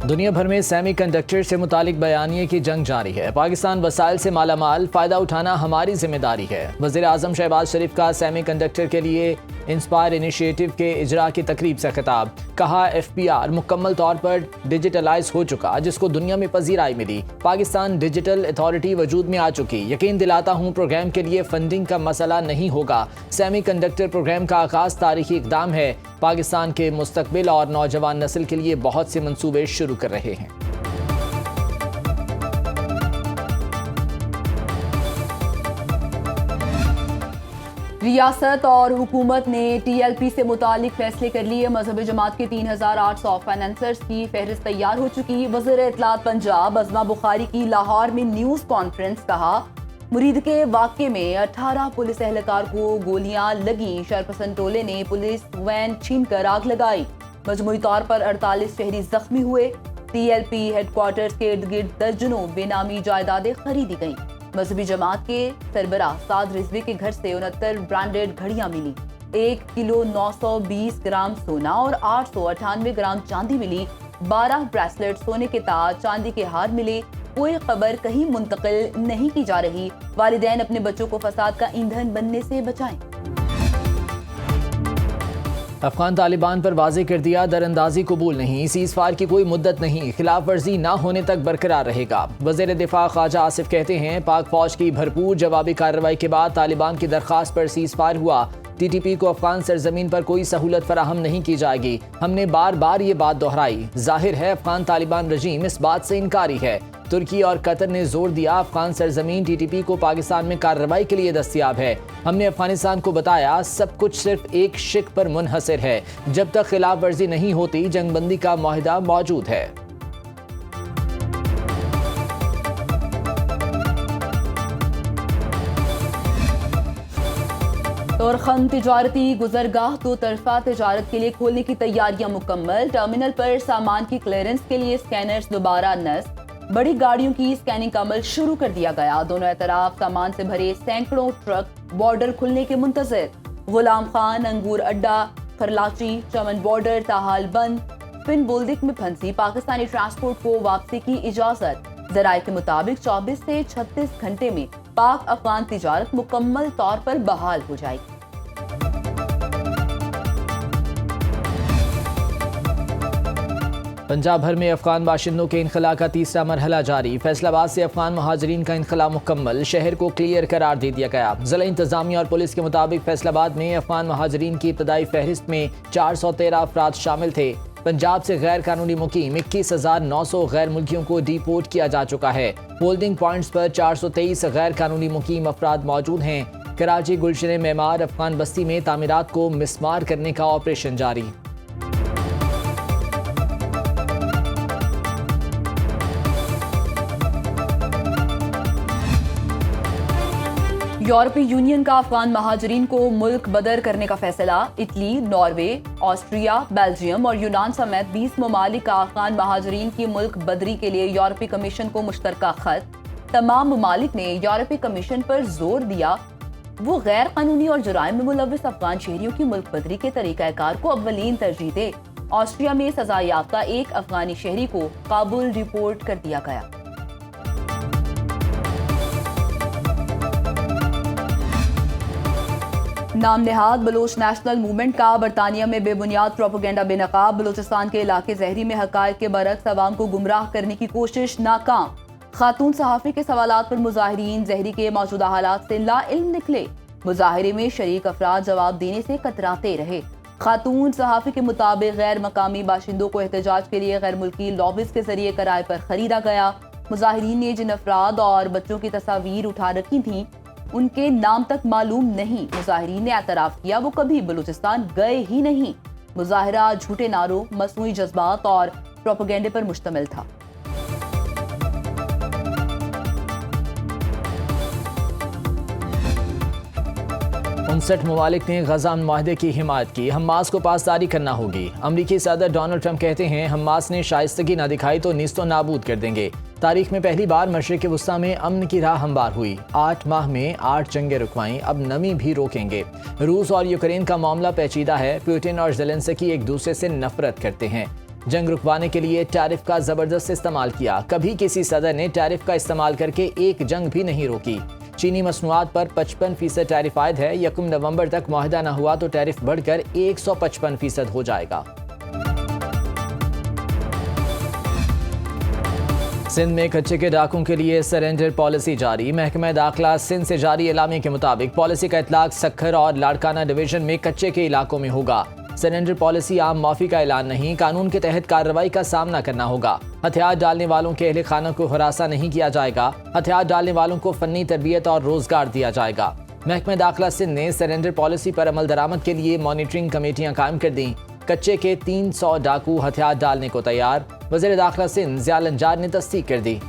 दुनिया भर में सेमीकंडक्टर से मुतालिक बयानिए की जंग जारी है। पाकिस्तान वसाइल से मालामाल, फ़ायदा उठाना हमारी जिम्मेदारी है। वज़ीर आज़म शहबाज शरीफ का सेमीकंडक्टर के लिए इंस्पायर इनिशिएटिव के इजरा की तकरीब से खिताब। कहा FPR मुकम्मल तौर पर डिजिटलाइज हो चुका, जिसको दुनिया में पजीराई मिली। पाकिस्तान डिजिटल अथॉरिटी वजूद में आ चुकी। यकीन दिलाता हूँ प्रोग्राम के लिए फंडिंग का मसला नहीं होगा। सेमीकंडक्टर प्रोग्राम का आगाज़ तारीखी इक़दाम है। पाकिस्तान के मुस्तकबिल और नौजवान नस्ल के लिए बहुत से मंसूबे शुरू कर रहे हैं। रियासत और हुकूमत ने TLP से मुतालिक फैसले कर लिए। मजहबी जमात के 3800 फाइनेंसर्स की फहरिस्त तैयार हो चुकी। वज़ीर इत्तलात पंजाब अज़मा बुखारी की लाहौर में न्यूज़ कॉन्फ्रेंस। कहा मुरीद के वाक़े में 18 पुलिस एहलकार को गोलियां लगी। शरपसंद टोले ने पुलिस वैन छीन कर आग लगाई। मजमूई तौर पर 48 शहरी जख्मी हुए। TLP हेडक्वार्टर्स के इर्द गिर्द दर्जनों बेनामी जायदादें खरीदी गईं। मजहबी जमात के सरबराह साद रिजवी के घर से 69 ब्रांडेड घड़ियां मिली। 1 किलो 920 ग्राम सोना और 898 ग्राम चांदी मिली। 12 ब्रेसलेट, सोने के ताज, चांदी के हार मिले। कोई खबर कहीं मुंतकिल नहीं की जा रही। वालिदैन अपने बच्चों को फसाद का ईंधन बनने से बचाएं। अफगान तालिबान पर वाज़ेह कर दिया, दरअंदाजी कबूल नहीं। सीज़फायर की कोई मुद्दत नहीं, खिलाफ वर्जी ना होने तक बरकरार रहेगा। वज़ीर दिफा ख्वाजा आसिफ कहते हैं पाक फौज की भरपूर जवाबी कार्रवाई के बाद तालिबान की दरख्वास्त पर सीज़फायर हुआ। TTP को अफगान सरजमीन पर कोई सहूलत फराहम नहीं की जाएगी। हमने बार बार ये बात दोहराई। जाहिर है अफगान तालिबान रजीम इस बात से इनकारी है। तुर्की और कतर ने जोर दिया अफगान सरजमीन TTP को पाकिस्तान में कार्रवाई के लिए दस्तयाब है। हमने अफगानिस्तान को बताया सब कुछ सिर्फ एक शिक पर मुनहसर है। जब तक खिलाफ वर्जी नहीं होती जंगबंदी का मुआहदा मौजूद है। तोरखम तिजारती गुजरगाह दो तरफा तिजारत के लिए खोलने की तैयारियां मुकम्मल। टर्मिनल पर सामान की क्लियरेंस के लिए स्कैनर्स दोबारा नस्ब। बड़ी गाड़ियों की स्कैनिंग का अमल शुरू कर दिया गया। दोनों तरफ सामान से भरे सैकड़ों ट्रक बॉर्डर खुलने के मुंतजर। गुलाम खान अंगूर अड्डा, खरलाची, चमन बॉर्डर ताहाल बंद। फिन बुल्दिक में फंसी पाकिस्तानी ट्रांसपोर्ट को वापसी की इजाजत। जराये के मुताबिक 24 से 36 घंटे में पाक अफगान तिजारत मुकम्मल तौर पर बहाल हो जाएगी। पंजाब भर में अफगान बाशिंदों के इनखला का तीसरा मरहला जारी। फैसलाबाद से अफगान महाजरीन का इनखला मुकम्मल, शहर को क्लियर करार दे दिया गया। जिला इंतजामिया और पुलिस के मुताबिक फैसलाबाद में अफगान महाजरीन की इब्तदाई फहरिस्त में 413 अफराद शामिल थे। पंजाब से गैर कानूनी मुकीम 21,900 गैर मुल्कियों को डिपोर्ट किया जा चुका है। होल्डिंग पॉइंट्स पर 423 गैर कानूनी मुकीम अफराद मौजूद हैं। कराची गुलशन मेमार अफगान बस्ती में तामीरात को मिसमार करने का ऑपरेशन जारी। यूरोपीय यूनियन का अफगान महाजरीन को मुल्क बदर करने का फैसला। इटली, नॉर्वे, ऑस्ट्रिया, बेल्जियम और यूनान समेत 20 ममालिक का अफगान महाजरीन की मुल्क बदरी के लिए यूरोपीय कमीशन को मुश्तरका खत। तमाम ममालिक ने यूरोपीय कमीशन पर जोर दिया वो गैर कानूनी और जुराइम में मुलव्विस अफगान शहरियों की मुल्क बदरी के तरीकाकार को अव्वलीन तरजीह दे। ऑस्ट्रिया में सजा याफ्ता एक अफगानी शहरी को काबुल रिपोर्ट कर दिया गया। नाम नेहाद बलोच नेशनल मूवमेंट का बरतानिया में बेबुनियाद प्रोपेगेंडा बेनकाब। बलोचिस्तान के इलाके जहरी में हकायक के बरक्स अवाम को गुमराह करने की कोशिश नाकाम। खातून सहाफ़ी के सवालात पर मुजाहिरीन जहरी के मौजूदा हालात से लाइल्म निकले। मुजाहिरे में शरीक अफराद जवाब देने से कतराते रहे। खातून सहाफ़ी के मुताबिक गैर मकामी बाशिंदों को एहतजाज के लिए गैर मुल्की लॉबिस के जरिए किराए पर खरीदा गया। मुजाहिरीन ने जिन अफराद और बच्चों की तस्वीर उठा रखी थी उनके नाम तक मालूम नहीं। मुजाहिरीन ने एतराफ़ किया वो कभी बलूचिस्तान गए ही नहीं। मुजाहिरा झूठे नारों, मसनूई जज्बात और प्रोपेगेंडे पर मुश्तमिल था। 59 ममालिक ने गजा मुआहदे की हिमायत की। हमास को पासदारी करना होगी। अमरीकी सदर डोनाल्ड ट्रंप कहते हैं हमास ने शाइस्तगी न दिखाई तो निस्तो नाबूद कर देंगे। तारीख में पहली बार मशरिक़ वुस्ता में अमन की राह हमवार हुई। 8 माह में 8 जंगें रुकवाईं, अब नमी भी रोकेंगे। रूस और यूक्रेन का मामला पेचीदा है। पुतिन और ज़ेलेंस्की एक दूसरे से नफरत करते हैं। जंग रुकवाने के लिए टैरिफ का जबरदस्त इस्तेमाल किया। कभी किसी सदर ने टैरिफ का इस्तेमाल करके एक जंग भी नहीं रोकी। चीनी मसनूआत पर 55% टैरिफ आयद है। 1 नवंबर तक मुआहदा न हुआ तो टैरिफ बढ़कर 155% हो जाएगा। सिंध में कच्चे के डाकों के लिए सरेंडर पॉलिसी जारी। महकमा दाखिला सिंध से जारी एलामी के मुताबिक पॉलिसी का इतलाक सखर और लाड़काना डिवीजन में कच्चे के इलाकों में होगा। सरेंडर पॉलिसी आम माफी का ऐलान नहीं, कानून के तहत कार्रवाई का सामना करना होगा। हथियार डालने वालों के अहले खाना को हरासा नहीं किया जाएगा। हथियार डालने वालों को फन्नी तरबियत और रोजगार दिया जाएगा। महकमा दाखिला सिंध ने सरेंडर पॉलिसी पर अमल दरामद के लिए मॉनिटरिंग कमेटियां कायम कर दी। कच्चे के 300 डाकू हथियार डालने को तैयार। वज़ीर दाखिला सिंध ज़ियाल अंजार ने तस्दीक कर दी।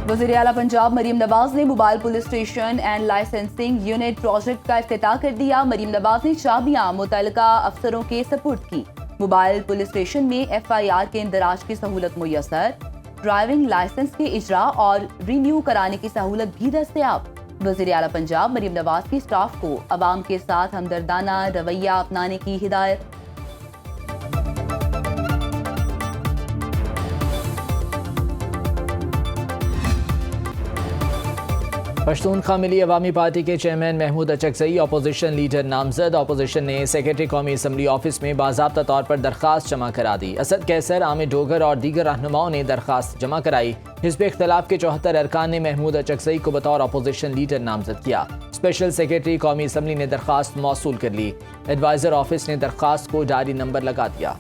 वज़ीर आला पंजाब मरीम नवाज ने mobile police station and licensing unit project का इफ्तिताह कर दिया। मरीम नवाज ने चाबियां मुतल्लिका अफसरों के सपुर्द की। मोबाइल पुलिस स्टेशन में FIR के इंदराज की सहूलत मुयस्सर, ड्राइविंग लाइसेंस के इजरा और रिन्यू कराने की सहूलत भी दस्तयाब। वज़ीर आला पंजाब मरीम नवाज की स्टाफ को अवाम के साथ हमदर्दाना रवैया अपनाने की हिदायत। पश्तूनख्वा मिली अवामी पार्टी के chairman Mahmood Achakzai opposition leader नामजद। अपोजिशन ने सेक्रेटरी कौमी असम्बली ऑफिस में बाज़ाब्ता तौर पर दरख्वास्त जमा करा दी। असद कैसर, आमिर डोगर और दीगर रहनुमाओं ने दरख्वास्त जमा कराई। हिज़्ब इख्तिलाफ के 74 अरकान ने महमूद अचकज़ई को बतौर अपोजिशन लीडर नामजद किया। स्पेशल सेक्रेटरी कौमी असम्बली ने दरख्वास्त मौसूल कर ली। एडवाइज़र ऑफिस ने दरख्वास्त को डायरी नंबर लगा दिया।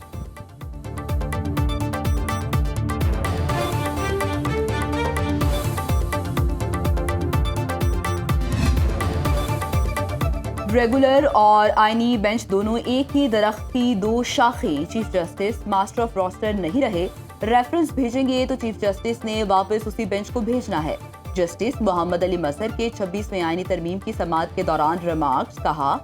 रेगुलर और आईनी बेंच दोनों एक ही दरख्त की दो शाखें। Chief justice master of roster नहीं रहे, रेफरेंस भेजेंगे तो चीफ जस्टिस ने वापस उसी बेंच को भेजना है। जस्टिस मोहम्मद अली मसर के 26वें आईनी तरमीम की समाअत के दौरान रिमार्क्स। कहा,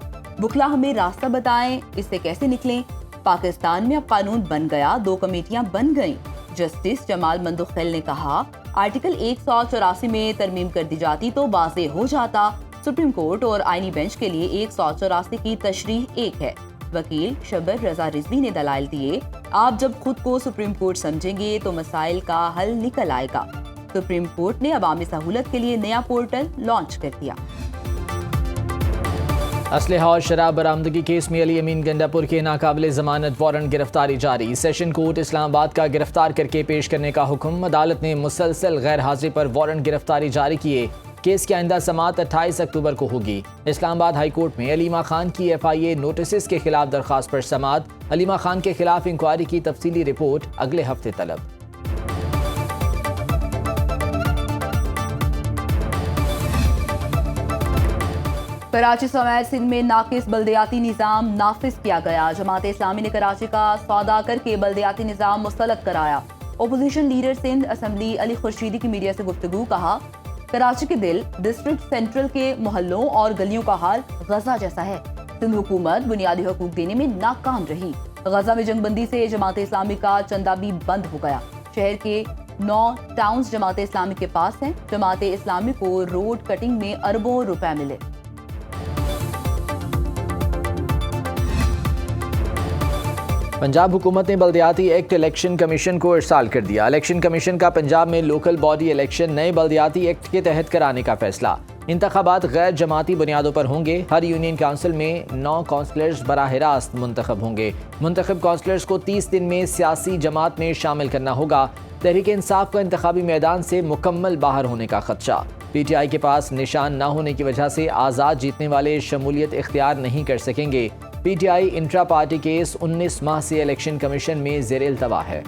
बुखला हमें रास्ता बताएं, इससे कैसे निकलें। पाकिस्तान में अब कानून बन गया, 2 कमेटियां बन गईं। जस्टिस जमाल मंदुखेल ने कहा, आर्टिकल 184 में तरमीम कर दी जाती तो वाज़ेह हो जाता। सुप्रीम कोर्ट और आईनी बेंच के लिए 184 की तशरीह एक है। वकील शबर रजा रिजवी ने दलाइल दिए, आप जब खुद को सुप्रीम कोर्ट समझेंगे तो मसाइल का हल निकल आएगा। सुप्रीम कोर्ट ने अवामी सहूलत के लिए नया पोर्टल लॉन्च कर दिया। असलहा और शराब बरामदगी केस में अली अमीन गंडापुर के नाकाबिले जमानत वारंट गिरफ्तारी जारी। सेशन कोर्ट इस्लामाबाद का गिरफ्तार करके पेश करने का हुक्म। अदालत ने मुसलसल गैर हाजिरी पर वारंट गिरफ्तारी जारी किए। केस की आइंदा समाअत 28 अक्टूबर को होगी। इस्लामाबाद हाई कोर्ट में अलीमा खान की FIA नोटिस के खिलाफ दरखास्त पर समाअत। अलीमा खान के खिलाफ इंक्वायरी की तफसीली रिपोर्ट अगले हफ्ते तलब। कराची समेत सिंध में नाकिस बल्दियाती निज़ाम नाफिज किया गया। जमात इस्लामी ने कराची का सौदा करके बल्दियाती निज़ाम मुस्तलद कराया। Opposition leader Sindh assembly Ali Khurshidi की मीडिया से गुफ्तगू। कहा, कराची के दिल डिस्ट्रिक्ट सेंट्रल के मोहल्लों और गलियों का हाल गजा जैसा है। सिंध हुकूमत बुनियादी हकूक देने में नाकाम रही। गजा में जंगबंदी से जमात इस्लामी का चंदा भी बंद हो गया। शहर के 9 टाउन्स जमात इस्लामी के पास हैं। जमात इस्लामी को रोड कटिंग में अरबों रुपए मिले। पंजाब हुकूमत ने बल्दियाती एक्ट इलेक्शन कमीशन को इरसाल कर दिया। इलेक्शन कमीशन का पंजाब में लोकल बॉडी इलेक्शन नए बल्दियाती एक्ट के तहत कराने का फैसला। इंतखाबात गैर जमाती बुनियादों पर होंगे। हर यूनियन काउंसिल में 9 काउंसलर्स बराह रास्त मुंतखब होंगे। मुंतखब काउंसलर्स को 30 दिन में सियासी जमात में शामिल करना होगा। तहरीक इंसाफ का इंतखाबी मैदान से मुकम्मल बाहर होने का खदशा। PTI के पास निशान न होने की वजह से आज़ाद जीतने वाले शमूलियत इख्तियार नहीं कर सकेंगे। PTI इंट्रा पार्टी केस 19 माह से इलेक्शन कमीशन में ज़ेरे इल्तवा है।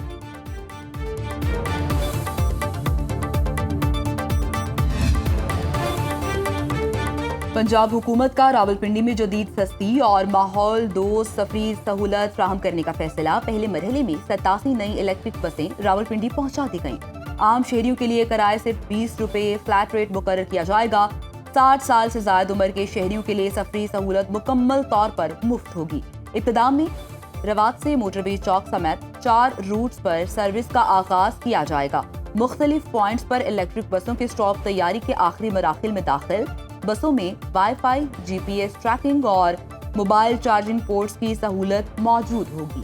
पंजाब हुकूमत का रावलपिंडी में जदीद सस्ती और माहौल दोस्त सफरी सहूलत फ्राहम करने का फैसला। पहले मरहले में 87 नई इलेक्ट्रिक बसें रावलपिंडी पहुंचा दी गईं। आम शहरियों के लिए किराए से 20 रुपए फ्लैट रेट मुकर्रर किया जाएगा। 60 साल से ज्यादा उम्र के शहरियों के लिए सफरी सहूलत मुकम्मल तौर पर मुफ्त होगी। इब्तिदा में रवात से मोटरवे चौक समेत 4 रूट्स पर सर्विस का आगाज किया जाएगा। मुख्तलिफ पॉइंट्स पर इलेक्ट्रिक बसों के स्टॉप तैयारी के आखिरी मराहिल में दाखिल। बसों में वाईफाई, GPS ट्रैकिंग और मोबाइल चार्जिंग पोर्ट्स की सहूलत मौजूद होगी।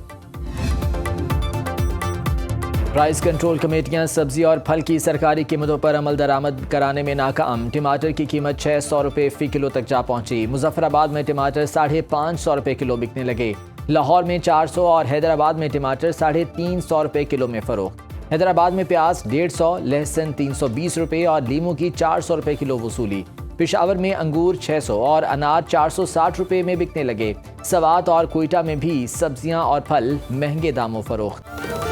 प्राइस कंट्रोल कमेटियां सब्जी और फल की सरकारी कीमतों पर अमल दरामद कराने में नाकाम। टमाटर की कीमत 600 रुपये फ़ी किलो तक जा पहुंची। मुजफ्फराबाद में टमाटर 550 रुपये किलो बिकने लगे। लाहौर में 400 और हैदराबाद में टमाटर 350 रुपये किलो में फ़रोख्त। हैदराबाद में प्याज 150, लहसुन 320 रुपये और लीमू की 400 रुपये किलो वसूली। पेशावर में अंगूर 600 और अनार 460 रुपये में बिकने लगे। सवात और कोयटा में भी सब्जियां और फल महंगे दामों फरोख्त।